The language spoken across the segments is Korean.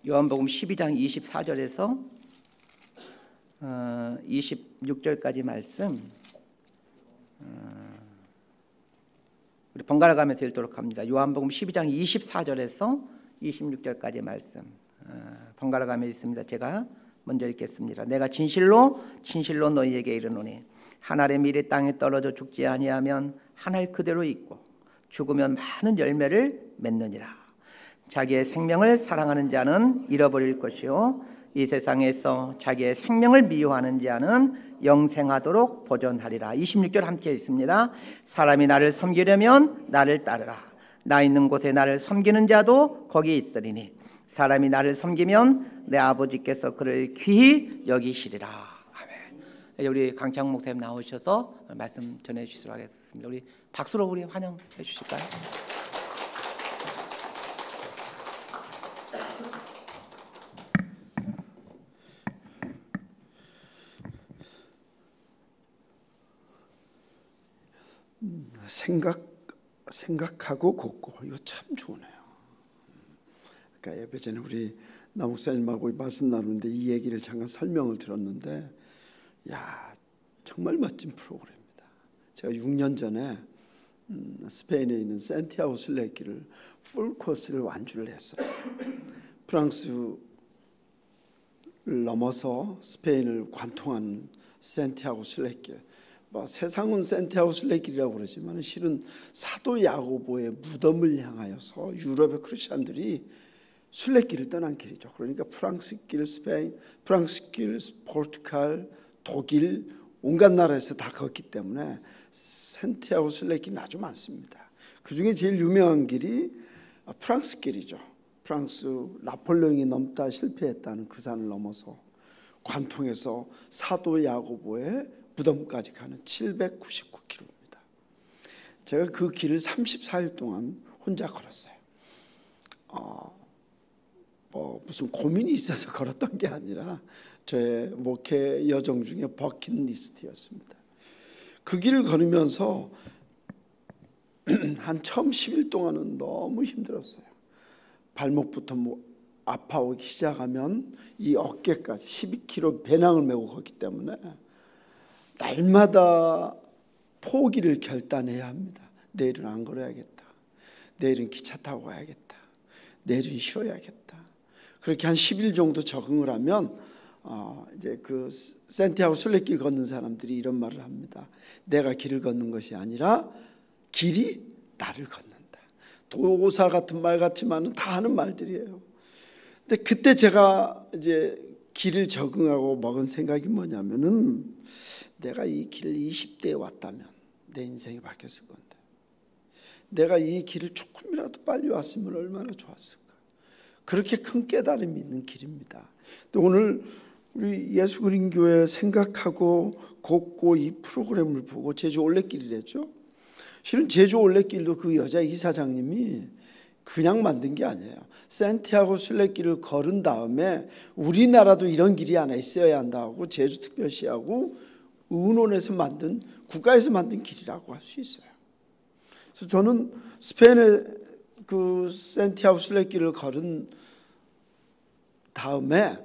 요한복음 12장 24절에서 26절까지 말씀 우리 번갈아 가면서 읽도록 합니다. 요한복음 12장 24절에서 26절까지 말씀 번갈아 가면서 있습니다. 제가 먼저 읽겠습니다. 내가 진실로 진실로 너희에게 이르노니 한 알의 밀이 땅에 떨어져 죽지 아니하면 한 알 그대로 있고 죽으면 많은 열매를 맺느니라. 자기의 생명을 사랑하는 자는 잃어버릴 것이요 이 세상에서 자기의 생명을 미워하는 자는 영생하도록 보존하리라. 26절 함께 있습니다. 사람이 나를 섬기려면 나를 따르라. 나 있는 곳에 나를 섬기는 자도 거기 있으리니 사람이 나를 섬기면 내 아버지께서 그를 귀히 여기시리라. 아멘. 우리 강창 목사님 나오셔서 말씀 전해 주시도록 하겠습니다. 우리 박수로 우리 환영해 주실까요? 생각하고 걷고 이거 참 좋네요. 그러니까 예배 전에 우리 나 목사님하고 말씀 나누는데 이 얘기를 잠깐 설명을 들었는데 야 정말 멋진 프로그램입니다. 제가 6년 전에 스페인에 있는 산티아고 순례길을 풀 코스를 완주를 했어요. 프랑스를 넘어서 스페인을 관통한 산티아고 순례길. 세상은 산티아고 순례길이라고 그러지만 실은 사도 야고보의 무덤을 향하여서 유럽의 크리스천들이 순례길을 떠난 길이죠. 그러니까 프랑스길, 스페인, 프랑스길, 포르투갈, 독일 온갖 나라에서 다 걷기 때문에 산티아고 순례길이 아주 많습니다. 그중에 제일 유명한 길이 프랑스길이죠. 프랑스 나폴레옹이 넘다 실패했다는 그 산을 넘어서 관통해서 사도 야고보의 무덤까지 가는 799km입니다. 제가 그 길을 34일 동안 혼자 걸었어요. 무슨 고민이 있어서 걸었던 게 아니라 저의 목회 여정 중에 버킷리스트였습니다. 그 길을 걸으면서 한 처음 10일 동안은 너무 힘들었어요. 발목부터 아파오기 시작하면 이 어깨까지 12km 배낭을 메고 걷기 때문에 날마다 포기를 결단해야 합니다. 내일은 안 걸어야겠다. 내일은 기차 타고 가야겠다. 내일은 쉬어야겠다. 그렇게 한 10일 정도 적응을 하면 이제 그 산티아고 순례길 걷는 사람들이 이런 말을 합니다. 내가 길을 걷는 것이 아니라 길이 나를 걷는다. 도사 같은 말 같지만은 다 하는 말들이에요. 근데 그때 제가 이제 길을 적응하고 먹은 생각이 뭐냐면은 내가 이 길을 20대에 왔다면 내 인생이 바뀌었을 건데 내가 이 길을 조금이라도 빨리 왔으면 얼마나 좋았을까. 그렇게 큰 깨달음이 있는 길입니다. 또 오늘 우리 예수그린교회 생각하고 걷고 이 프로그램을 보고 제주 올레길이랬죠. 실은 제주 올레길도 그 여자 이사장님이 그냥 만든 게 아니에요. 산티아고 순례길을 걸은 다음에 우리나라도 이런 길이 하나 있어야 한다고 제주특별시하고 의논해서 만든 국가에서 만든 길이라고 할 수 있어요. 그래서 저는 스페인의 그 산티아고 순례길을 걸은 다음에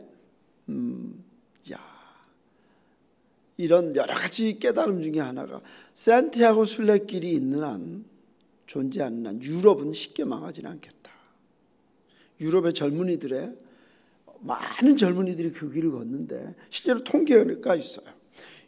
이런 여러 가지 깨달음 중에 하나가 산티아고 순례길이 있는 한 존재하는 한 유럽은 쉽게 망하지는 않겠다. 유럽의 젊은이들의 많은 젊은이들이 그 길을 걷는데 실제로 통계가 있어요.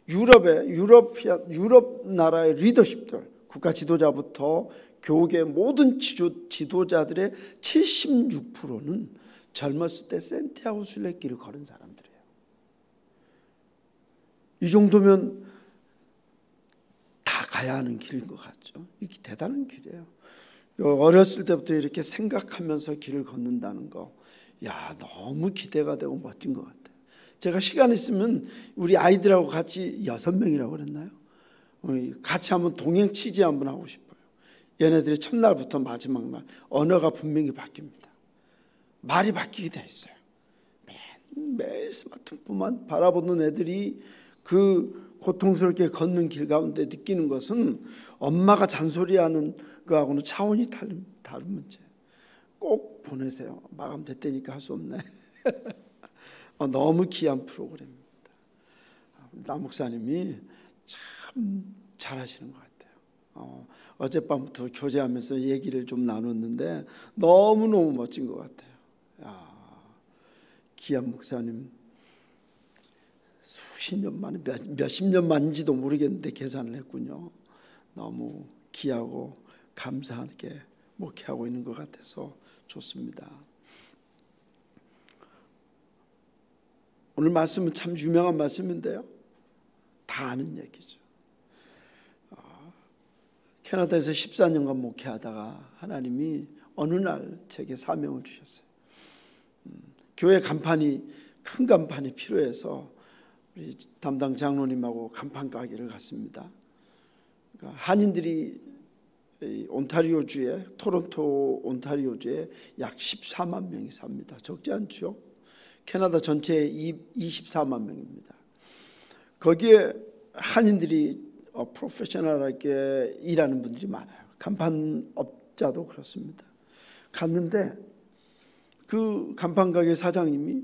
유럽 나라의 리더십들, 국가 지도자부터 교계 모든 지도자들의 76%는 젊었을 때 산티아고 순례길을 걸은 사람들이에요. 이 정도면 다 가야 하는 길인 것 같죠. 이게 대단한 길이에요. 어렸을 때부터 이렇게 생각하면서 길을 걷는다는 거, 너무 기대가 되고 멋진 것 같아요. 제가 시간 있으면 우리 아이들하고 같이 6명이라고 그랬나요? 같이 한번 동행 취재 한번 하고 싶어요. 얘네들이 첫날부터 마지막 날 언어가 분명히 바뀝니다. 말이 바뀌게 돼 있어요. 매일 스마트폰만 바라보는 애들이 그 고통스럽게 걷는 길 가운데 느끼는 것은 엄마가 잔소리하는 거하고는 차원이 다른 문제예요. 꼭 보내세요. 마감됐다니까 할 수 없네. 너무 귀한 프로그램입니다. 남 목사님이 참 잘하시는 것 같아요. 어젯밤부터 교제하면서 얘기를 좀 나눴는데 너무너무 멋진 것 같아요. 귀한 목사님, 수십 년 만에 몇십 년 만인지도 모르겠는데 계산을 했군요. 너무 귀하고 감사하게 목회하고 있는 것 같아서 좋습니다. 오늘 말씀은 참 유명한 말씀인데요, 다 아는 얘기죠. 캐나다에서 14년간 목회하다가 하나님이 어느 날 제게 사명을 주셨어요. 교회 간판이, 큰 간판이 필요해서 우리 담당 장로님하고 간판 가게를 갔습니다. 그러니까 한인들이 온타리오주에, 토론토 온타리오주에 약 14만 명이 삽니다. 적지 않죠? 캐나다 전체에 24만 명입니다. 거기에 한인들이 프로페셔널하게 일하는 분들이 많아요. 간판업자도 그렇습니다. 갔는데 그 간판 가게 사장님이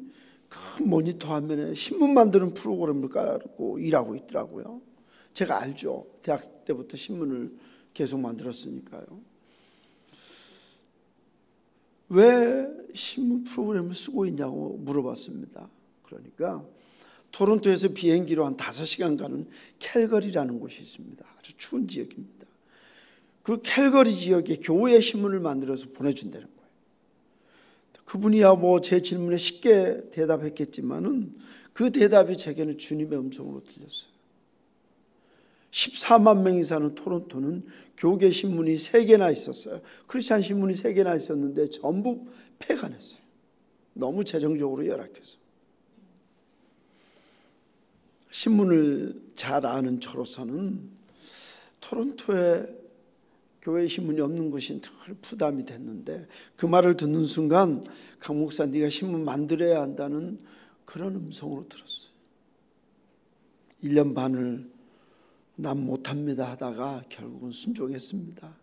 큰 모니터 화면에 신문 만드는 프로그램을 깔고 일하고 있더라고요. 제가 알죠. 대학 때부터 신문을 계속 만들었으니까요. 왜 신문 프로그램을 쓰고 있냐고 물어봤습니다. 그러니까 토론토에서 비행기로 한 5시간 가는 캘거리라는 곳이 있습니다. 아주 추운 지역입니다. 그 캘거리 지역에 교회 신문을 만들어서 보내준다는 거예요. 그분이야 뭐 제 질문에 쉽게 대답했겠지만은 그 대답이 제게는 주님의 음성으로 들렸어요. 14만 명이 사는 토론토는 교계 신문이 3개나 있었어요. 크리스찬 신문이 3개나 있었는데 전부 폐간했어요. 너무 재정적으로 열악해서. 신문을 잘 아는 저로서는 토론토에 교회 신문이 없는 것이 늘 부담이 됐는데, 그 말을 듣는 순간 강 목사, 네가 신문 만들어야 한다는 그런 음성으로 들었어요. 1년 반을 난 못합니다 하다가 결국은 순종했습니다.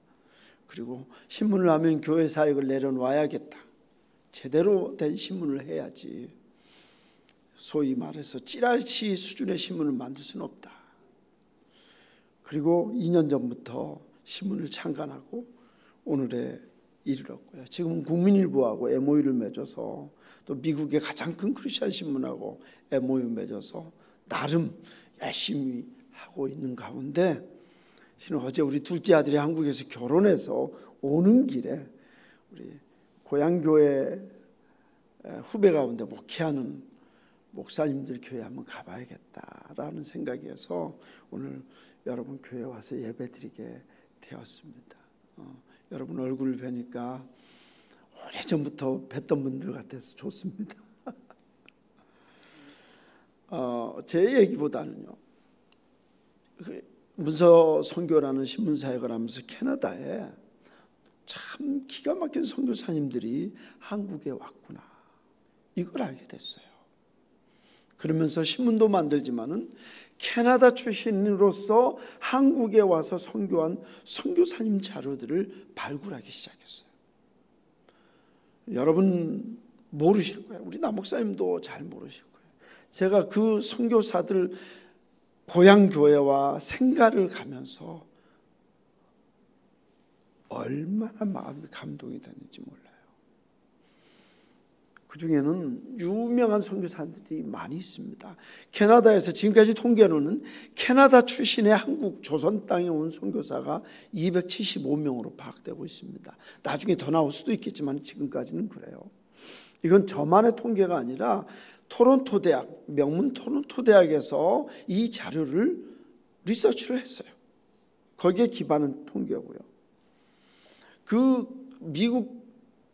그리고 신문을 하면 교회 사역을 내려놔야겠다. 제대로 된 신문을 해야지. 소위 말해서 찌라시 수준의 신문을 만들 수는 없다. 그리고 2년 전부터 신문을 창간하고 오늘에 이르렀고요. 지금은 국민일보하고 MOU를 맺어서 또 미국의 가장 큰 크리스찬 신문하고 MOU 맺어서 나름 열심히 하고 있는 가운데, 어제 우리 둘째 아들이 한국에서 결혼해서 오는 길에 우리 고향교회 후배 가운데 목회하는 목사님들 교회 한번 가봐야겠다라는 생각에서 오늘 여러분 교회 와서 예배드리게 되었습니다. 여러분 얼굴을 뵈니까 오래전부터 뵀던 분들 같아서 좋습니다. 제 얘기보다는요, 문서 선교라는 신문 사역을 하면서 캐나다에 참 기가 막힌 선교사님들이 한국에 왔구나, 이걸 알게 됐어요. 그러면서 신문도 만들지만은 캐나다 출신으로서 한국에 와서 선교한 선교사님 자료들을 발굴하기 시작했어요. 여러분 모르실 거예요. 우리 남 목사님도 잘 모르실 거예요. 제가 그 선교사들 고향 교회와 생가를 가면서 얼마나 마음이 감동이 됐는지 몰라요. 그 중에는 유명한 선교사들이 많이 있습니다. 캐나다에서 지금까지 통계로는 캐나다 출신의 한국 조선 땅에 온 선교사가 275명으로 파악되고 있습니다. 나중에 더 나올 수도 있겠지만 지금까지는 그래요. 이건 저만의 통계가 아니라 토론토 대학, 명문 토론토 대학에서 이 자료를 리서치를 했어요. 거기에 기반한 통계고요. 그 미국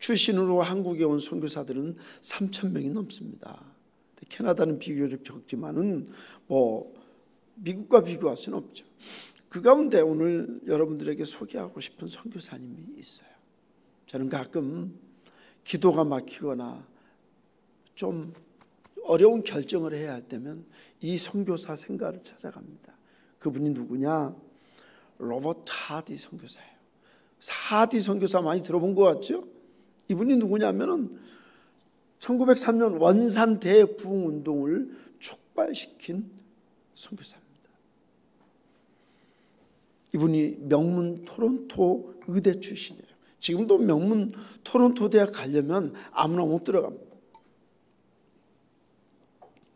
출신으로 한국에 온 선교사들은 3,000명이 넘습니다. 캐나다는 비교적 적지만은 뭐 미국과 비교할 수는 없죠. 그 가운데 오늘 여러분들에게 소개하고 싶은 선교사님이 있어요. 저는 가끔 기도가 막히거나 좀 어려운 결정을 해야 할 때면 이 선교사 생가를 찾아갑니다. 그분이 누구냐? 로버트 하디 선교사예요. 하디 선교사 많이 들어본 것 같죠? 이분이 누구냐면은 1903년 원산 대부흥 운동을 촉발시킨 선교사입니다. 이분이 명문 토론토 의대 출신이에요. 지금도 명문 토론토 대학 가려면 아무나 못 들어갑니다.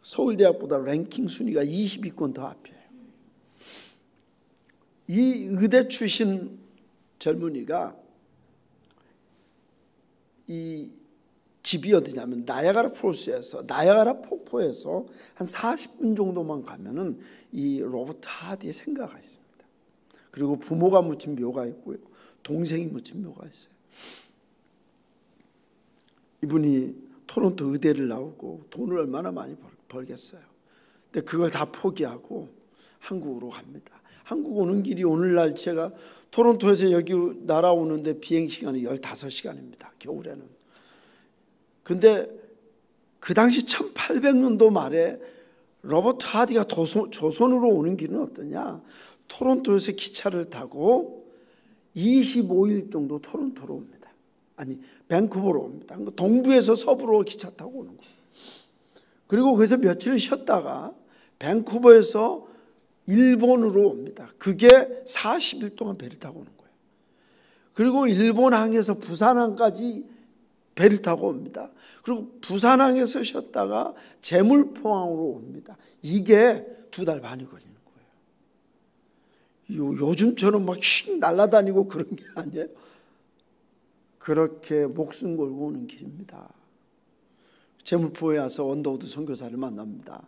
서울대학보다 랭킹 순위가 20위권 더 앞이에요. 이 의대 출신 젊은이가 이 집이 어디냐면 나야가라 폭포에서 한 40분 정도만 가면은 이 로버트 하디의 생가가 있습니다. 그리고 부모가 묻힌 묘가 있고요, 동생이 묻힌 묘가 있어요. 이분이 토론토 의대를 나오고 돈을 얼마나 많이 벌겠어요. 근데 그걸 다 포기하고 한국으로 갑니다. 한국 오는 길이 오늘날 제가 토론토에서 여기 날아오는데 비행시간이 15시간입니다. 겨울에는. 근데 그 당시 1800년도 말에 로버트 하디가 조선으로 오는 길은 어떠냐? 토론토에서 기차를 타고 25일 정도 토론토로 옵니다. 아니, 밴쿠버로 옵니다. 동부에서 서부로 기차 타고 오는 거예요. 그리고 거기서 며칠을 쉬었다가 밴쿠버에서 일본으로 옵니다. 그게 40일 동안 배를 타고 오는 거예요. 그리고 일본항에서 부산항까지 배를 타고 옵니다. 그리고 부산항에서 쉬었다가 제물포항으로 옵니다. 이게 2달 반이 걸리는 거예요. 요즘처럼 막 휙 날아다니고 그런 게 아니에요. 그렇게 목숨 걸고 오는 길입니다. 제물포에 와서 언더우드 선교사를 만납니다.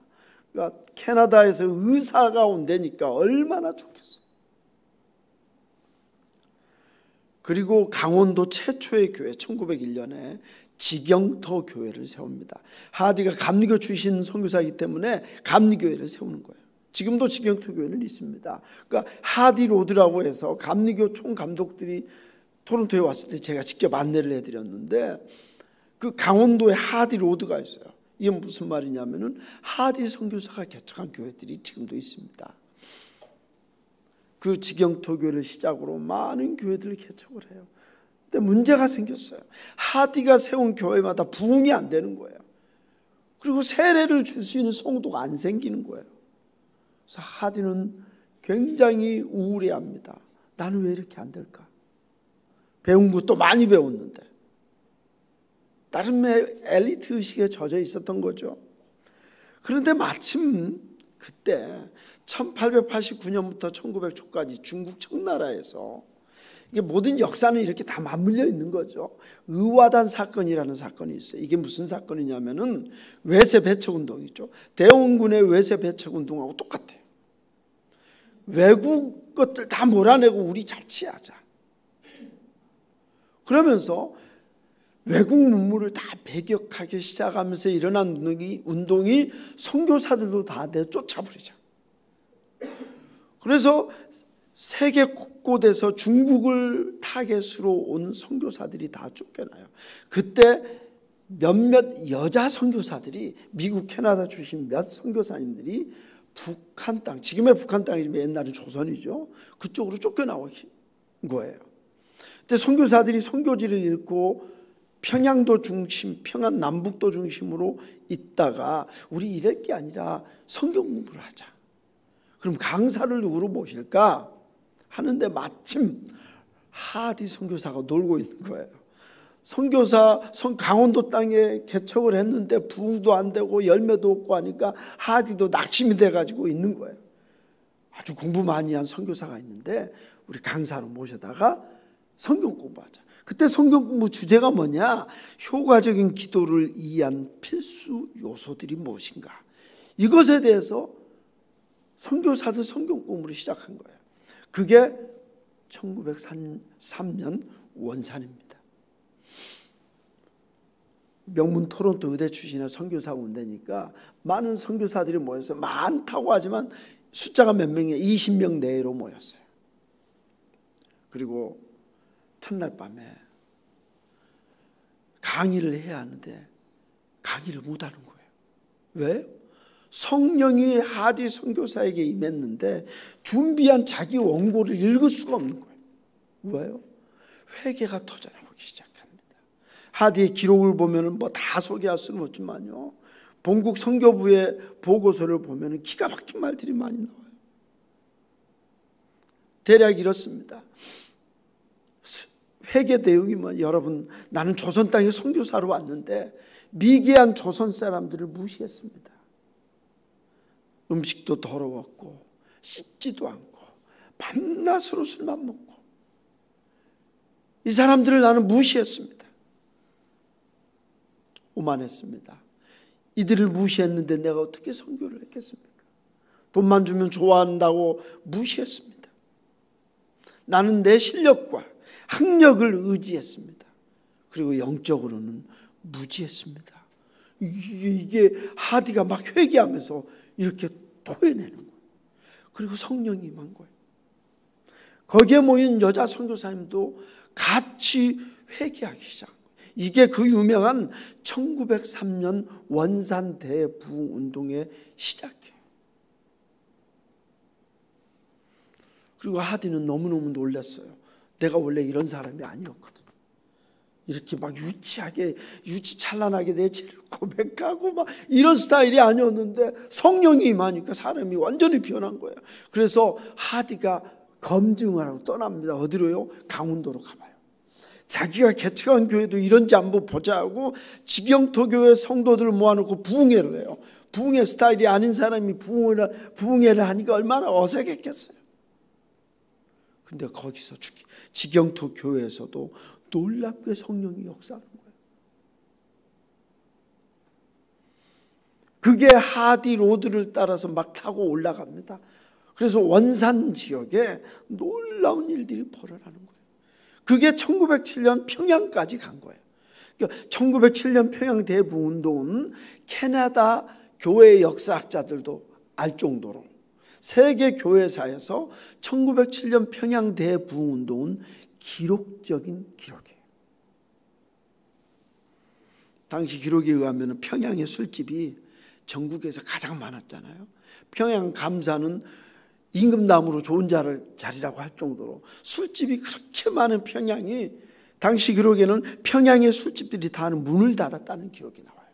그러니까 캐나다에서 의사가 온다니까 얼마나 좋겠어요. 그리고 강원도 최초의 교회 1901년에 지경터 교회를 세웁니다. 하디가 감리교 출신 선교사이기 때문에 감리교회를 세우는 거예요. 지금도 지경터 교회는 있습니다. 그러니까 하디 로드라고 해서 감리교 총감독들이 토론토에 왔을 때 제가 직접 안내를 해드렸는데, 그 강원도에 하디 로드가 있어요. 이게 무슨 말이냐면은 하디 선교사가 개척한 교회들이 지금도 있습니다. 그 지경토 교회를 시작으로 많은 교회들을 개척을 해요. 근데 문제가 생겼어요. 하디가 세운 교회마다 부흥이 안 되는 거예요. 그리고 세례를 줄 수 있는 성도가 안 생기는 거예요. 그래서 하디는 굉장히 우울해합니다. 나는 왜 이렇게 안 될까? 배운 것도 많이 배웠는데 나름의 엘리트 의식에 젖어 있었던 거죠. 그런데 마침 그때 1889년부터 1900 초까지 중국 청나라에서 이게 모든 역사는 이렇게 다 맞물려 있는 거죠. 의화단 사건이라는 사건이 있어요. 이게 무슨 사건이냐면은 외세 배척 운동이죠. 대원군의 외세 배척 운동하고 똑같아요. 외국 것들 다 몰아내고 우리 자치하자. 그러면서 외국 문물을 다 배격하기 시작하면서 일어난 운동이 선교사들도 다 내쫓아버리자. 그래서 세계 곳곳에서 중국을 타겟으로 온 선교사들이 다 쫓겨나요. 그때 몇몇 여자 선교사들이, 미국 캐나다 출신 몇 선교사님들이 북한 땅, 지금의 북한 땅이지만 옛날은 조선이죠, 그쪽으로 쫓겨나온 거예요. 근데 선교사들이 선교지를 잃고 평양도 중심, 평안 남북도 중심으로 있다가 우리 이럴 게 아니라 성경 공부를 하자. 그럼 강사를 누구로 모실까 하는데 마침 하디 선교사가 놀고 있는 거예요. 선교사 강원도 땅에 개척을 했는데 부흥도 안 되고 열매도 없고 하니까 하디도 낙심이 돼가지고 있는 거예요. 아주 공부 많이 한 선교사가 있는데 우리 강사로 모셔다가 성경 공부하자. 그때 성경 공부 주제가 뭐냐? 효과적인 기도를 위한 필수 요소들이 무엇인가? 이것에 대해서 선교사들 성경 공부를 시작한 거예요. 그게 1903년 원산입니다. 명문 토론토 의대 출신의 선교사가 온다니까 많은 선교사들이 모여서, 많다고 하지만 숫자가 몇 명이에요? 20명 내외로 모였어요. 그리고 첫날 밤에 강의를 해야 하는데 강의를 못하는 거예요. 왜? 성령이 하디 선교사에게 임했는데 준비한 자기 원고를 읽을 수가 없는 거예요. 왜요? 회개가 터져나오기 시작합니다. 하디의 기록을 보면은 뭐 다 소개할 수는 없지만요, 본국 선교부의 보고서를 보면은 기가 막힌 말들이 많이 나와요. 대략 이렇습니다. 회개 내용이 뭐, 여러분, 나는 조선 땅에 선교사로 왔는데 미개한 조선 사람들을 무시했습니다. 음식도 더러웠고 씻지도 않고 밤낮으로 술만 먹고, 이 사람들을 나는 무시했습니다. 오만했습니다. 이들을 무시했는데 내가 어떻게 선교를 했겠습니까? 돈만 주면 좋아한다고 무시했습니다. 나는 내 실력과 학력을 의지했습니다. 그리고 영적으로는 무지했습니다. 이게 하디가 막 회개하면서 이렇게 토해내는 거예요. 그리고 성령이 임한 거예요. 거기에 모인 여자 선교사님도 같이 회개하기 시작한 거예요. 이게 그 유명한 1903년 원산 대부운동의 시작이에요. 그리고 하디는 너무너무 놀랐어요. 내가 원래 이런 사람이 아니었거든. 이렇게 막 유치찬란하게 내 죄를 고백하고 막 이런 스타일이 아니었는데 성령이 임하니까 사람이 완전히 변한 거예요. 그래서 하디가 검증을 하고 떠납니다. 어디로요? 강원도로 가봐요. 자기가 개척한 교회도 이런지 한번 보자 하고 직영토 교회 성도들을 모아놓고 부흥회를 해요. 부흥회 스타일이 아닌 사람이 부흥회를 하니까 얼마나 어색했겠어요. 근데 거기서 직영토 교회에서도 놀랍게 성령이 역사하는 거예요. 그게 하디 로드를 따라서 막 타고 올라갑니다. 그래서 원산 지역에 놀라운 일들이 벌어나는 거예요. 그게 1907년 평양까지 간 거예요. 그러니까 1907년 평양 대부운동은 캐나다 교회 역사학자들도 알 정도로 세계 교회사에서 1907년 평양 대부운동은 기록적인 기록이에요. 당시 기록에 의하면 평양의 술집이 전국에서 가장 많았잖아요. 평양 감사는 임금남으로 좋은 자리라고 할 정도로 술집이 그렇게 많은 평양이, 당시 기록에는 평양의 술집들이 다 문을 닫았다는 기록이 나와요.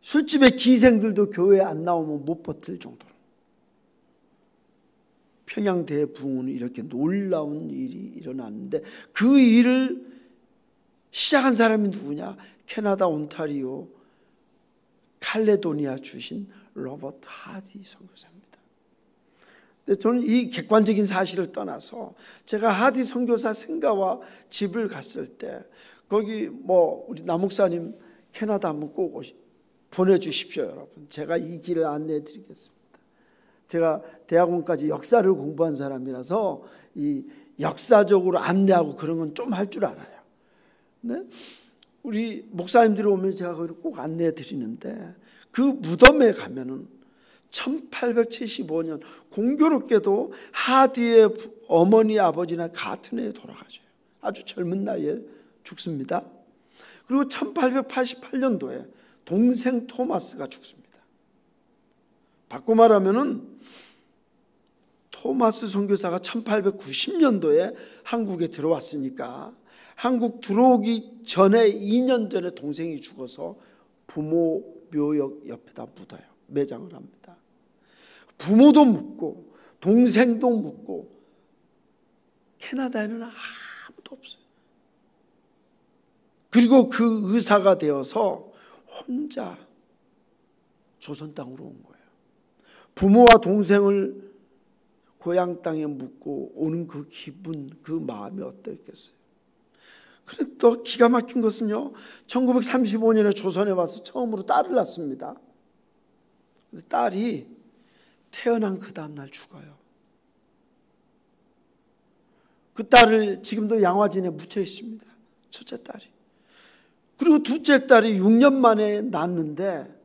술집의 기생들도 교회에 안 나오면 못 버틸 정도로. 평양 대부흥은 이렇게 놀라운 일이 일어났는데 그 일을 시작한 사람이 누구냐? 캐나다 온타리오 칼레도니아 출신 로버트 하디 선교사입니다. 근데 저는 이 객관적인 사실을 떠나서 제가 하디 선교사 생가와 집을 갔을 때 거기 뭐 우리 남목사님 캐나다 한번 꼭 보내주십시오, 여러분. 제가 이 길을 안내해 드리겠습니다. 제가 대학원까지 역사를 공부한 사람이라서 이 역사적으로 안내하고 그런 건 좀 할 줄 알아요. 네? 우리 목사님들이 오면 제가 거기를 꼭 안내해 드리는데 그 무덤에 가면은 1875년 공교롭게도 하디의 어머니 아버지나 같은 해에 돌아가셔요. 아주 젊은 나이에 죽습니다. 그리고 1888년도에 동생 토마스가 죽습니다. 바꿔 말하면은 토마스 선교사가 1890년도에 한국에 들어왔으니까 한국 들어오기 전에 2년 전에 동생이 죽어서 부모 묘역 옆에다 묻어요. 매장을 합니다. 부모도 묻고 동생도 묻고 캐나다에는 아무도 없어요. 그리고 그 의사가 되어서 혼자 조선 땅으로 온 거예요. 부모와 동생을 고향 땅에 묻고 오는 그 기분, 그 마음이 어땠겠어요? 그런데 또 기가 막힌 것은요, 1935년에 조선에 와서 처음으로 딸을 낳습니다. 딸이 태어난 그 다음날 죽어요. 그 딸을 지금도 양화진에 묻혀 있습니다. 첫째 딸이. 그리고 둘째 딸이 6년 만에 낳았는데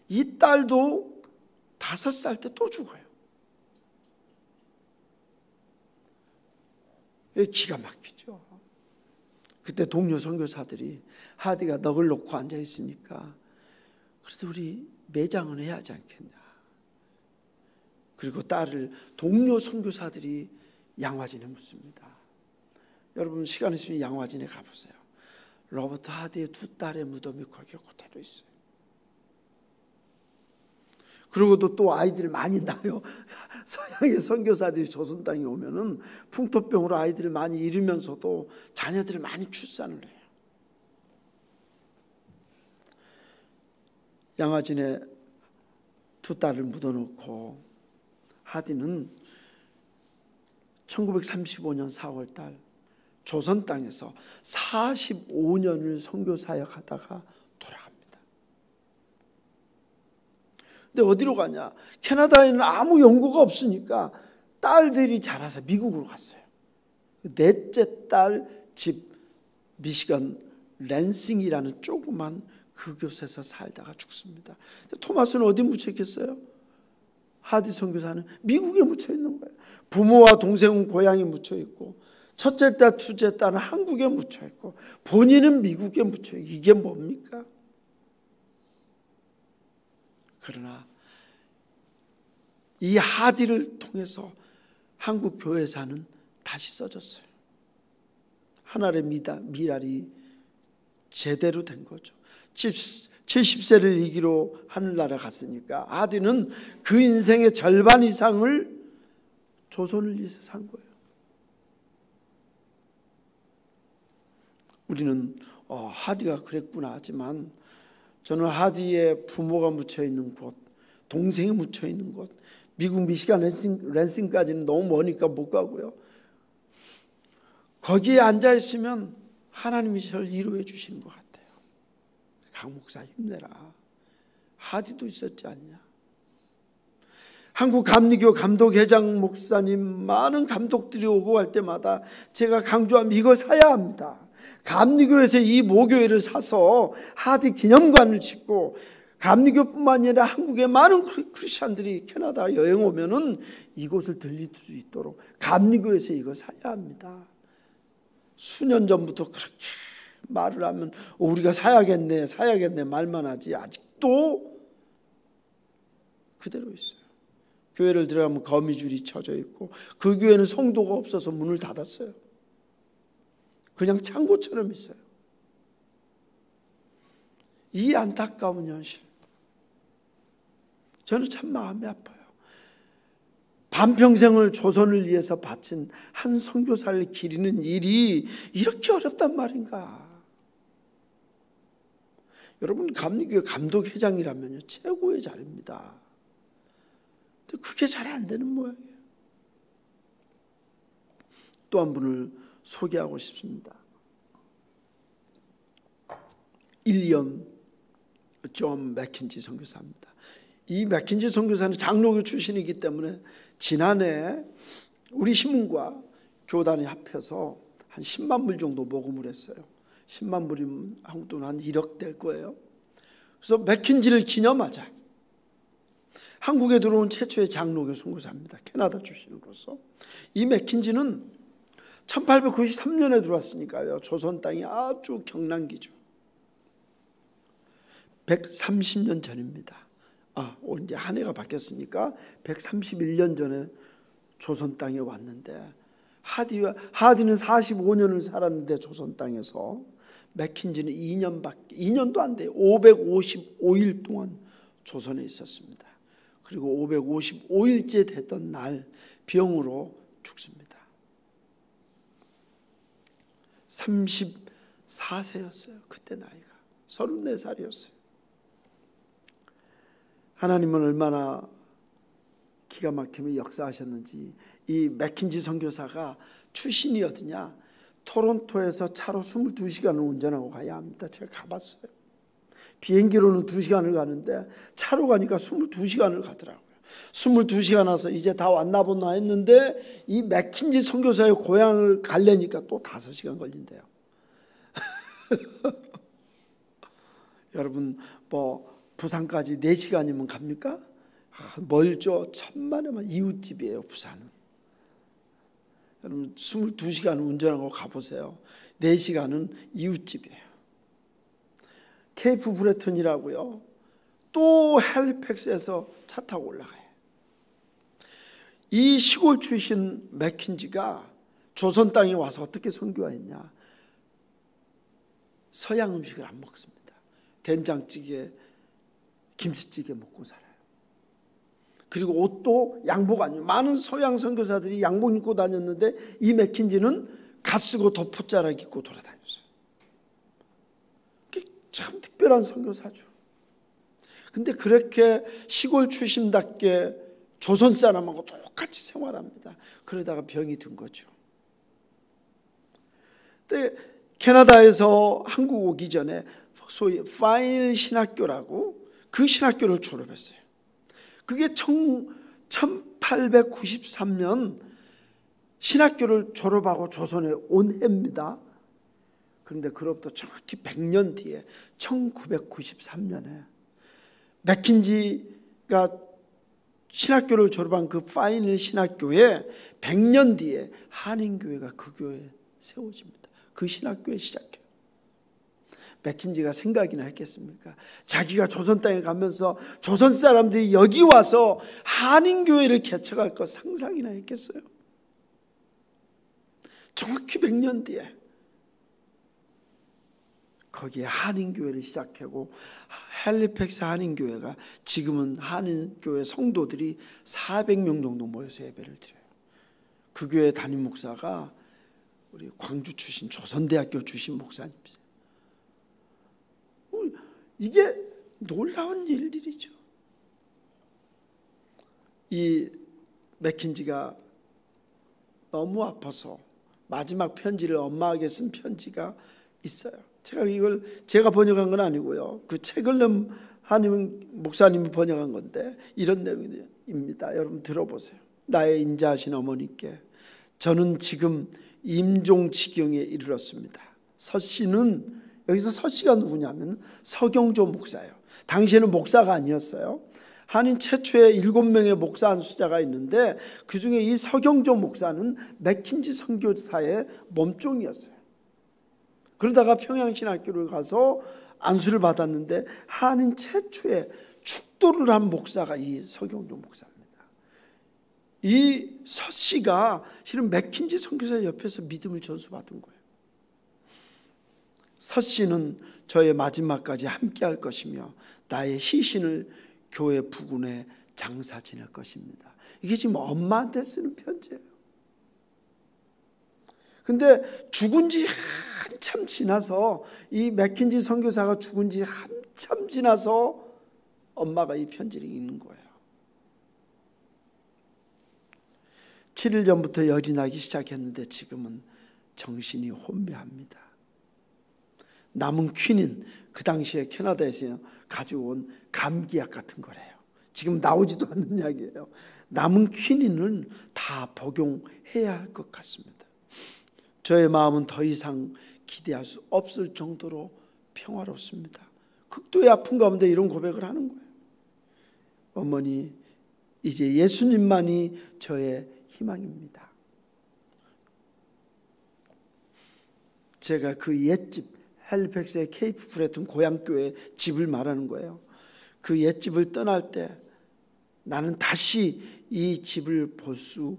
이 딸도 5살 때 또 죽어요. 기가 막히죠. 그때 동료 선교사들이 하디가 넋을 놓고 앉아 있으니까 그래도 우리 매장은 해야 하지 않겠냐. 그리고 딸을 동료 선교사들이 양화진에 묻습니다. 여러분 시간 있으면 양화진에 가보세요. 로버트 하디의 두 딸의 무덤이 거기에 그대로 있어요. 그리고도 또 아이들을 많이 낳아요. 서양의 선교사들이 조선 땅에 오면은 풍토병으로 아이들을 많이 잃으면서도 자녀들을 많이 출산을 해요. 양화진에 두 딸을 묻어놓고 하디는 1935년 4월 달 조선 땅에서 45년을 선교 사역하다가 돌아갑니다. 근데 어디로 가냐? 캐나다에는 아무 연고가 없으니까 딸들이 자라서 미국으로 갔어요. 넷째 딸 집 미시건 랜싱이라는 조그만 그곳에서 살다가 죽습니다. 토마스는 어디 묻혀 있겠어요? 하디 선교사는 미국에 묻혀 있는 거예요. 부모와 동생은 고향에 묻혀 있고 첫째 딸, 둘째 딸은 한국에 묻혀 있고 본인은 미국에 묻혀 있고 이게 뭡니까? 그러나 이 하디를 통해서 한국 교회사는 다시 써졌어요. 하나의 미랄이 제대로 된 거죠. 70세를 이기로 하늘나라 갔으니까 하디는 그 인생의 절반 이상을 조선을 위해서 산 거예요. 우리는 하디가 그랬구나 하지만 저는 하디의 부모가 묻혀 있는 곳, 동생이 묻혀 있는 곳, 미국 미시간 랜싱까지는 너무 머니까 못 가고요. 거기에 앉아 있으면 하나님이 저를 위로해 주시는 것 같아요. 강 목사 힘내라. 하디도 있었지 않냐. 한국 감리교 감독회장 목사님 많은 감독들이 오고 갈 때마다 제가 강조하면 이거 사야 합니다. 감리교에서 이 모교회를 사서 하디 기념관을 짓고 감리교뿐만 아니라 한국의 많은 크리스찬들이 캐나다 여행 오면은 이곳을 들릴 수 있도록 감리교에서 이거 사야 합니다. 수년 전부터 그렇게 말을 하면 우리가 사야겠네 말만 하지 아직도 그대로 있어요. 교회를 들어가면 거미줄이 쳐져 있고 그 교회는 성도가 없어서 문을 닫았어요. 그냥 창고처럼 있어요. 이 안타까운 현실 저는 참 마음이 아파요. 반평생을 조선을 위해서 바친 한 선교사를 기리는 일이 이렇게 어렵단 말인가. 여러분 감리교회 감독회장이라면요 최고의 자리입니다. 근데 그게 잘 안 되는 모양이에요. 또 한 분을 소개하고 싶습니다. 일리엄 존 맥킨지 선교사입니다. 이 맥킨지 선교사는 장로교 출신이기 때문에 지난해 우리 신문과 교단이 합해서 한 10만 불 정도 모금을 했어요. 10만 불이면 한국 돈 한 1억 될 거예요. 그래서 맥킨지를 기념하자. 한국에 들어온 최초의 장로교 선교사입니다. 캐나다 출신으로서. 이 맥킨지는 1893년에 들어왔으니까요. 조선 땅이 아주 경난기죠. 130년 전입니다. 이제 한 해가 바뀌었으니까 131년 전에 조선 땅에 왔는데 하디는 45년을 살았는데 조선 땅에서 맥킨지는 2년도 안 돼요. 555일 동안 조선에 있었습니다. 그리고 555일째 됐던 날 병으로 죽습니다. 34세였어요. 그때 나이가 34살이었어요. 하나님은 얼마나 기가 막히게 역사하셨는지. 이 맥킨지 선교사가 출신이 어디냐? 토론토에서 차로 22시간을 운전하고 가야 합니다. 제가 가봤어요. 비행기로는 2시간을 가는데 차로 가니까 22시간을 가더라고요. 22시간 와서 이제 다 왔나 보나 했는데 이 맥킨지 선교사의 고향을 가려니까 또 5시간 걸린대요. 여러분 부산까지 4시간이면 갑니까? 멀죠. 천만에만 이웃집이에요. 부산은. 여러분 22시간 운전하고 가보세요. 4시간은 이웃집이에요. 케이프 브레튼이라고요. 또 헬리팩스에서 차 타고 올라가요. 이 시골 출신 맥킨지가 조선 땅에 와서 어떻게 선교했냐. 서양 음식을 안 먹습니다. 된장찌개, 김치찌개 먹고 살아요. 그리고 옷도 양복 아니에요. 많은 서양 선교사들이 양복 입고 다녔는데 이 맥킨지는 갓 쓰고 덮옷자락 입고 돌아다녔어요. 참 특별한 선교사죠. 근데 그렇게 시골 출신답게 조선 사람하고 똑같이 생활합니다. 그러다가 병이 든 거죠. 근데 캐나다에서 한국 오기 전에 소위 파이널 신학교라고 그 신학교를 졸업했어요. 그게 1893년 신학교를 졸업하고 조선에 온 해입니다. 그런데 그로부터 정확히 100년 뒤에 1993년에 맥킨지가 신학교를 졸업한 그 파이널 신학교에 100년 뒤에 한인교회가 그 교회에 세워집니다. 그 신학교에 시작해요. 맥킨지가 생각이나 했겠습니까? 자기가 조선 땅에 가면서 조선 사람들이 여기 와서 한인교회를 개척할 거 상상이나 했겠어요? 정확히 100년 뒤에 거기에 한인교회를 시작하고 핼리팩스 한인교회가 지금은 한인교회 성도들이 400명 정도 모여서 예배를 드려요. 그 교회 담임 목사가 우리 광주 출신 조선대학교 출신 목사님이세요. 이게 놀라운 일들이죠. 이 맥킨지가 너무 아파서 마지막 편지를 엄마에게 쓴 편지가 있어요. 제가 번역한 건 아니고요. 그 책을 한 목사님이 번역한 건데 이런 내용입니다. 여러분 들어보세요. 나의 인자하신 어머니께 저는 지금 임종 지경에 이르렀습니다. 서 씨는 여기서 서 씨가 누구냐면 서경조 목사예요. 당시에는 목사가 아니었어요. 한인 최초의 7명의 목사 안수자가 있는데 그중에 이 서경조 목사는 맥킨지 선교사의 몸종이었어요. 그러다가 평양신학교를 가서 안수를 받았는데 한인 최초의 축도를 한 목사가 이 서경조 목사입니다. 이 서 씨가 실은 맥킨지 선교사 옆에서 믿음을 전수받은 거예요. 서 씨는 저의 마지막까지 함께할 것이며 나의 시신을 교회 부근에 장사 지낼 것입니다. 이게 지금 엄마한테 쓰는 편지예요. 근데 죽은 지 한참 지나서 이 맥킨지 선교사가 죽은 지 한참 지나서 엄마가 이 편지를 읽는 거예요. 7일 전부터 열이 나기 시작했는데 지금은 정신이 혼미합니다. 남은 퀴닌, 그 당시에 캐나다에서 가져온 감기약 같은 거래요. 지금 나오지도 않는 약이에요. 남은 퀴닌은 다 복용해야 할 것 같습니다. 저의 마음은 더 이상 기대할 수 없을 정도로 평화롭습니다. 극도의 아픔 가운데 이런 고백을 하는 거예요. 어머니, 이제 예수님만이 저의 희망입니다. 제가 그 옛집 핼리팩스의 케이프 브레튼 고향교회 집을 말하는 거예요. 그 옛집을 떠날 때 나는 다시 이 집을 볼 수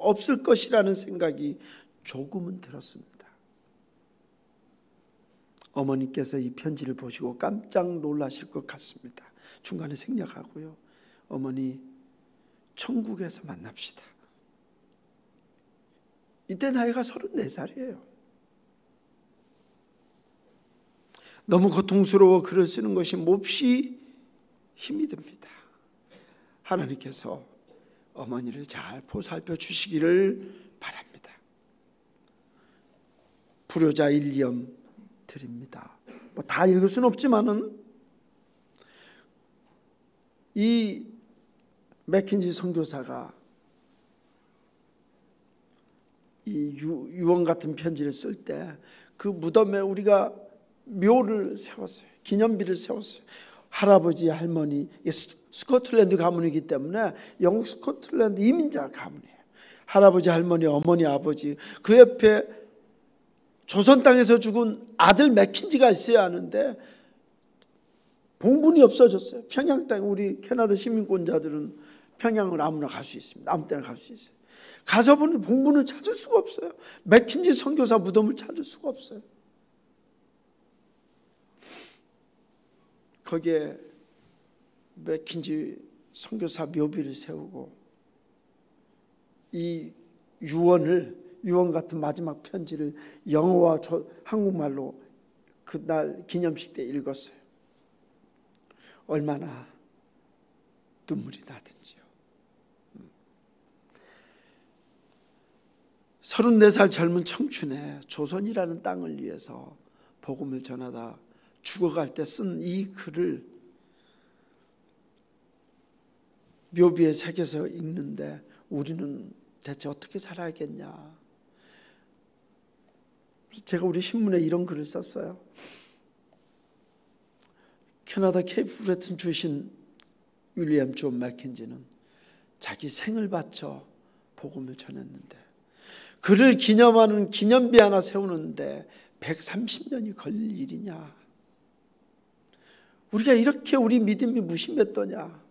없을 것이라는 생각이 조금은 들었습니다. 어머니께서 이 편지를 보시고 깜짝 놀라실 것 같습니다. 중간에 생략하고요. 어머니, 천국에서 만납시다. 이때 나이가 34살이에요. 너무 고통스러워 글을 쓰는 것이 몹시 힘이 듭니다. 하나님께서 어머니를 잘 보살펴 주시기를 바랍니다. 불효자 일념 드립니다. 다 읽을 수는 없지만은 이 맥킨지 선교사가 이 유언 같은 편지를 쓸 때 그 무덤에 우리가 묘를 세웠어요. 기념비를 세웠어요. 할아버지, 할머니, 스코틀랜드 가문이기 때문에 영국 스코틀랜드 이민자 가문이에요. 할아버지, 할머니, 어머니, 아버지, 그 옆에 조선 땅에서 죽은 아들 맥킨지가 있어야 하는데 봉분이 없어졌어요. 평양 땅, 우리 캐나다 시민권자들은 평양을 아무나 갈 수 있습니다. 아무 때나 갈 수 있어요. 가서 보니 본문을 찾을 수가 없어요. 맥킨지 선교사 무덤을 찾을 수가 없어요. 거기에 맥킨지 선교사 묘비를 세우고 이 유언 같은 마지막 편지를 영어와 한국말로 그날 기념식 때 읽었어요. 얼마나 눈물이 나든지요. 34살 젊은 청춘에 조선이라는 땅을 위해서 복음을 전하다 죽어갈 때 쓴 이 글을 묘비에 새겨서 읽는데 우리는 대체 어떻게 살아야겠냐. 제가 우리 신문에 이런 글을 썼어요. 캐나다 케이프 브레튼 출신 윌리엄 존 맥켄지는 자기 생을 바쳐 복음을 전했는데 그를 기념하는 기념비 하나 세우는데 130년이 걸릴 일이냐. 우리가 이렇게 우리 믿음이 무심했더냐.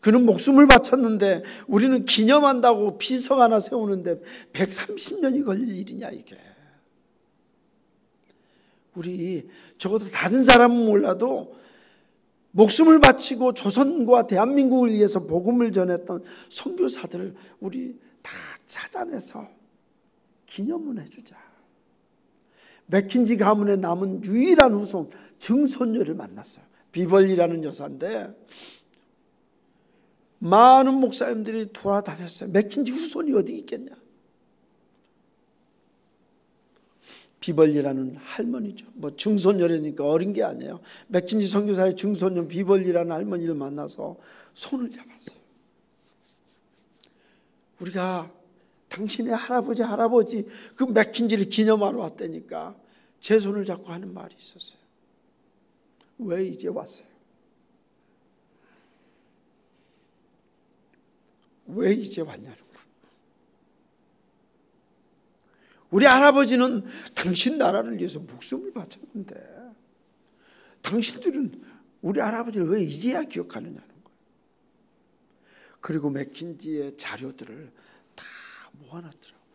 그는 목숨을 바쳤는데 우리는 기념한다고 비석 하나 세우는데 130년이 걸릴 일이냐 이게. 우리 적어도 다른 사람은 몰라도 목숨을 바치고 조선과 대한민국을 위해서 복음을 전했던 선교사들을 우리 다 찾아내서 기념을 해주자. 맥킨지 가문에 남은 유일한 후손 증손녀를 만났어요. 비벌리라는 여사인데 많은 목사님들이 돌아다녔어요. 맥킨지 후손이 어디 있겠냐. 비벌리라는 할머니죠. 뭐 증손녀라니까 어린 게 아니에요. 맥킨지 선교사의 증손녀 비벌리라는 할머니를 만나서 손을 잡았어요. 우리가 당신의 할아버지 그 맥킨지를 기념하러 왔다니까 제 손을 잡고 하는 말이 있었어요. 왜 이제 왔어요? 왜 이제 왔냐는 거예요. 우리 할아버지는 당신 나라를 위해서 목숨을 바쳤는데 당신들은 우리 할아버지를 왜 이제야 기억하느냐는 거예요. 그리고 맥킨지의 자료들을 다 모아놨더라고요.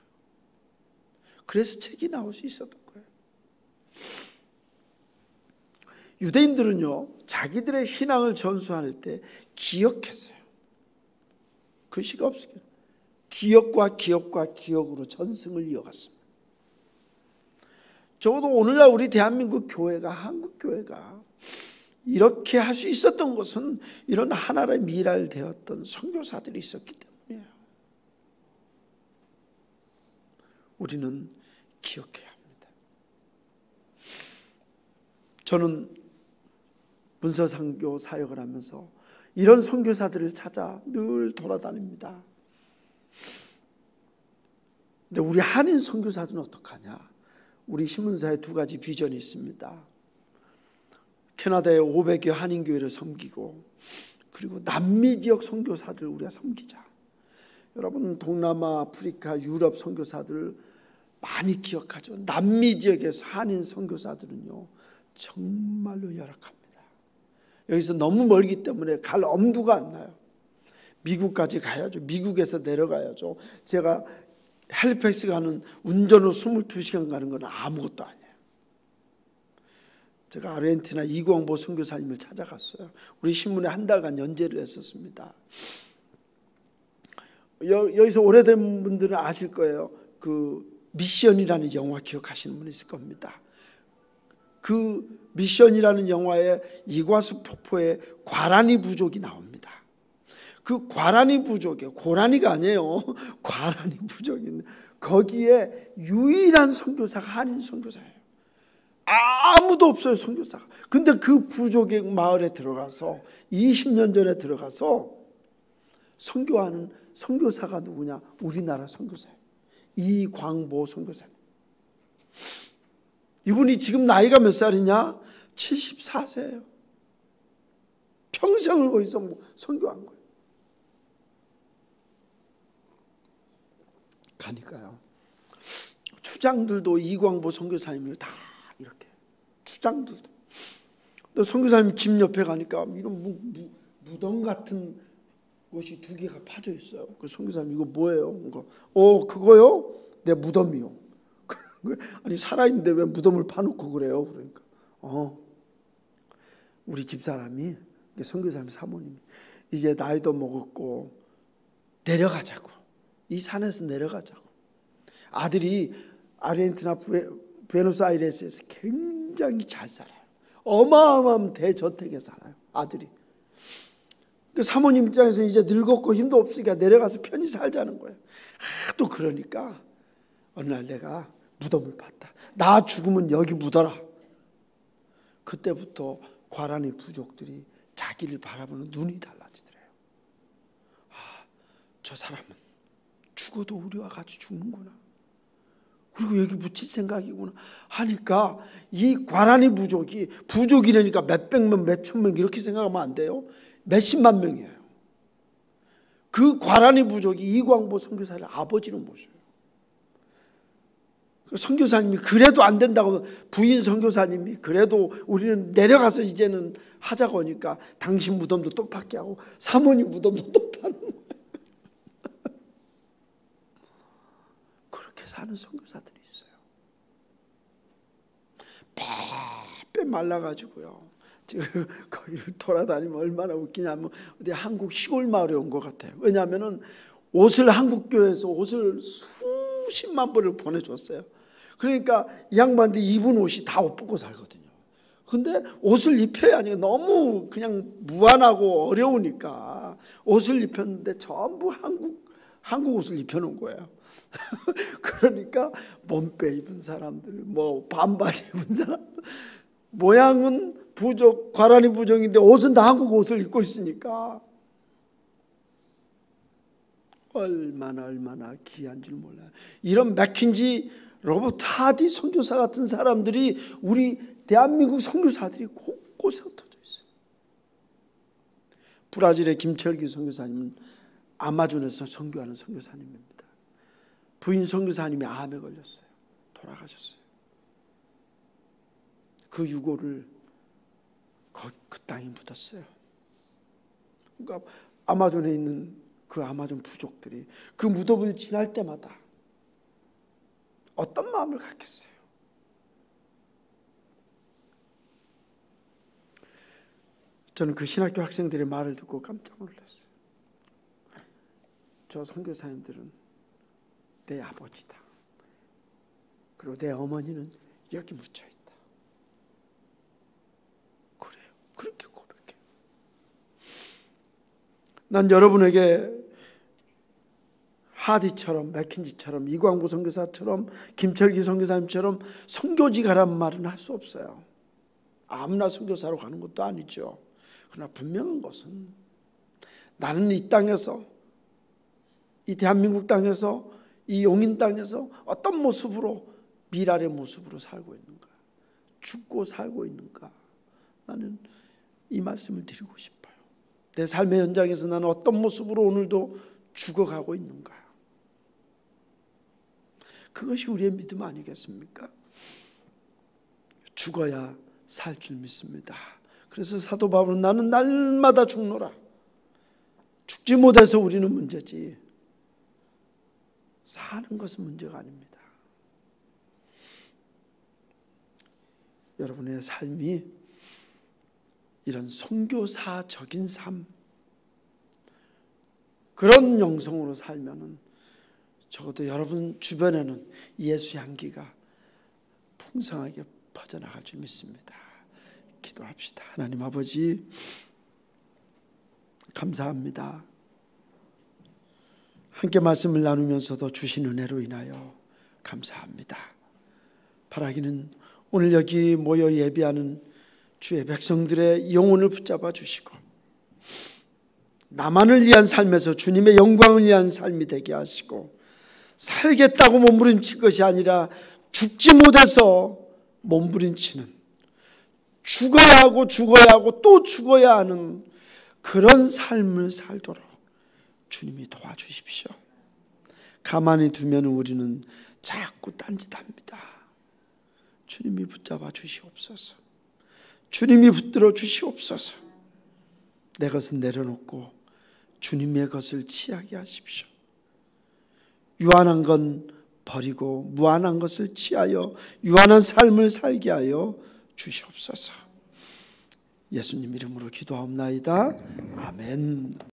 그래서 책이 나올 수 있었던 거예요. 유대인들은요 자기들의 신앙을 전수할 때 기억했어요. 글씨가 없어요. 기억과 기억으로 전승을 이어갔습니다. 적어도 오늘날 우리 대한민국 교회가 한국 교회가 이렇게 할 수 있었던 것은 이런 하나의 미랄되었던 선교사들이 있었기 때문이에요. 우리는 기억해야 합니다. 저는 문서선교 사역을 하면서 이런 선교사들을 찾아 늘 돌아다닙니다. 근데 우리 한인 선교사들은 어떡하냐? 우리 신문사에 두 가지 비전이 있습니다. 캐나다의 500여 한인교회를 섬기고 그리고 남미 지역 선교사들을 우리가 섬기자. 여러분 동남아, 아프리카, 유럽 선교사들을 많이 기억하죠. 남미 지역에서 한인 선교사들은요 정말로 열악합니다. 여기서 너무 멀기 때문에 갈 엄두가 안 나요. 미국까지 가야죠. 미국에서 내려가야죠. 제가 헬리팩스 가는 운전으로 22시간 가는 건 아무것도 아니에요. 제가 아르헨티나 이광보 선교사님을 찾아갔어요. 우리 신문에 한 달간 연재를 했었습니다. 여기서 오래된 분들은 아실 거예요. 그 미션이라는 영화 기억하시는 분 있을 겁니다. 그 미션이라는 영화에 이과수 폭포에 과라니 부족이 나옵니다. 그 과라니 부족에 고라니가 아니에요. 과라니 부족인데 거기에 유일한 선교사가 한인 선교사예요. 아무도 없어요 선교사가. 근데 그 부족의 마을에 들어가서 20년 전에 들어가서 선교하는 선교사가 누구냐? 우리나라 선교사예요. 이광보 선교사님. 이분이 지금 나이가 몇 살이냐? 74세예요. 평생을 거기서 선교한 거예요. 가니까요. 추장들도 이광보 선교사님을 다 이렇게 추장들도. 또 선교사님 집 옆에 가니까 이런 무덤 같은 그것이 2개가 파져 있어요. 그 선교사님 이거 뭐예요? 그거요? 내 무덤이요. 아니 살아있는데 왜 무덤을 파놓고 그래요? 그러니까 우리 집사람이 선교사님 사모님이 이제 나이도 먹었고 내려가자고, 이 산에서 내려가자고. 아들이 아르헨티나 부에노스아이레스에서 굉장히 잘 살아요. 어마어마한 대저택에 살아요, 아들이. 그 사모님 입장에서 이제 늙었고 힘도 없으니까 내려가서 편히 살자는 거예요. 또 그러니까 어느 날 내가 무덤을 봤다. 나 죽으면 여기 묻어라. 그때부터 과란의 부족들이 자기를 바라보는 눈이 달라지더래요. 저 사람은 죽어도 우리와 같이 죽는구나. 그리고 여기 묻힐 생각이구나 하니까 이 과란의 부족이라니까 몇백 명, 몇천 명 이렇게 생각하면 안 돼요. 몇십만 명이에요. 그 과란의 부족이 이광보 선교사를 아버지로 모셔요. 선교사님이 그래도 안 된다고, 부인 선교사님이 그래도 우리는 내려가서 이제는 하자고 하니까 당신 무덤도 또 받게 하고 사모님 무덤도 또 파는 거예요. 그렇게 사는 선교사들이 있어요. 빼빼 말라가지고요. 지금 거기를 돌아다니면 얼마나 웃기냐면 어디 한국 시골 마을에 온 것 같아요. 왜냐하면은 옷을 한국 교회에서 옷을 수십만 벌을 보내줬어요. 그러니까 이 양반들이 입은 옷이 다 옷 벗고 살거든요. 근데 옷을 입혀야 하니까 너무 그냥 무안하고 어려우니까 옷을 입혔는데 전부 한국 옷을 입혀놓은 거예요. 그러니까 몸빼 입은 사람들, 뭐 반바지 입은 사람들, 모양은 부족, 과란이 부족인데 옷은 다 한국 옷을 입고 있으니까 얼마나 귀한 줄 몰라요. 이런 맥킨지, 로버트 하디 선교사 같은 사람들이 우리 대한민국 선교사들이 곳곳에 흩어져 있어요. 브라질의 김철기 선교사님은 아마존에서 선교하는 선교사님입니다. 부인 선교사님이 암에 걸렸어요. 돌아가셨어요. 그 유골을 그 땅에 묻었어요. 그러니까 아마존에 있는 그 아마존 부족들이 그 무덤을 지날 때마다 어떤 마음을 갖겠어요? 저는 그 신학교 학생들의 말을 듣고 깜짝 놀랐어요. 저 선교사님들은 내 아버지다. 그리고 내 어머니는 여기 묻혀있다. 그래요. 그렇게 고백해요. 난 여러분에게 하디처럼, 맥킨지처럼, 이광부 선교사처럼, 김철기 선교사님처럼 선교지 가란 말은 할 수 없어요. 아무나 선교사로 가는 것도 아니죠. 그러나 분명한 것은 나는 이 땅에서, 이 대한민국 땅에서, 이 용인 땅에서 어떤 모습으로, 미랄의 모습으로 살고 있는가, 죽고 살고 있는가, 나는 이 말씀을 드리고 싶어요. 내 삶의 현장에서 나는 어떤 모습으로 오늘도 죽어가고 있는가. 그것이 우리의 믿음 아니겠습니까? 죽어야 살 줄 믿습니다. 그래서 사도 바울은 나는 날마다 죽노라. 죽지 못해서 우리는 문제지 사는 것은 문제가 아닙니다. 여러분의 삶이 이런 선교사적인 삶, 그런 영성으로 살면은 적어도 여러분 주변에는 예수 향기가 풍성하게 퍼져나갈 줄 믿습니다. 기도합시다. 하나님 아버지, 감사합니다. 함께 말씀을 나누면서도 주신 은혜로 인하여 감사합니다. 바라기는 오늘 여기 모여 예배하는 주의 백성들의 영혼을 붙잡아 주시고 나만을 위한 삶에서 주님의 영광을 위한 삶이 되게 하시고, 살겠다고 몸부림칠 것이 아니라 죽지 못해서 몸부림치는, 죽어야 하고 또 죽어야 하는 그런 삶을 살도록 주님이 도와주십시오. 가만히 두면 우리는 자꾸 딴짓합니다. 주님이 붙잡아 주시옵소서. 주님이 붙들어 주시옵소서. 내 것은 내려놓고 주님의 것을 취하게 하십시오. 유한한 건 버리고 무한한 것을 취하여 유한한 삶을 살게 하여 주시옵소서. 예수님 이름으로 기도하옵나이다. 아멘.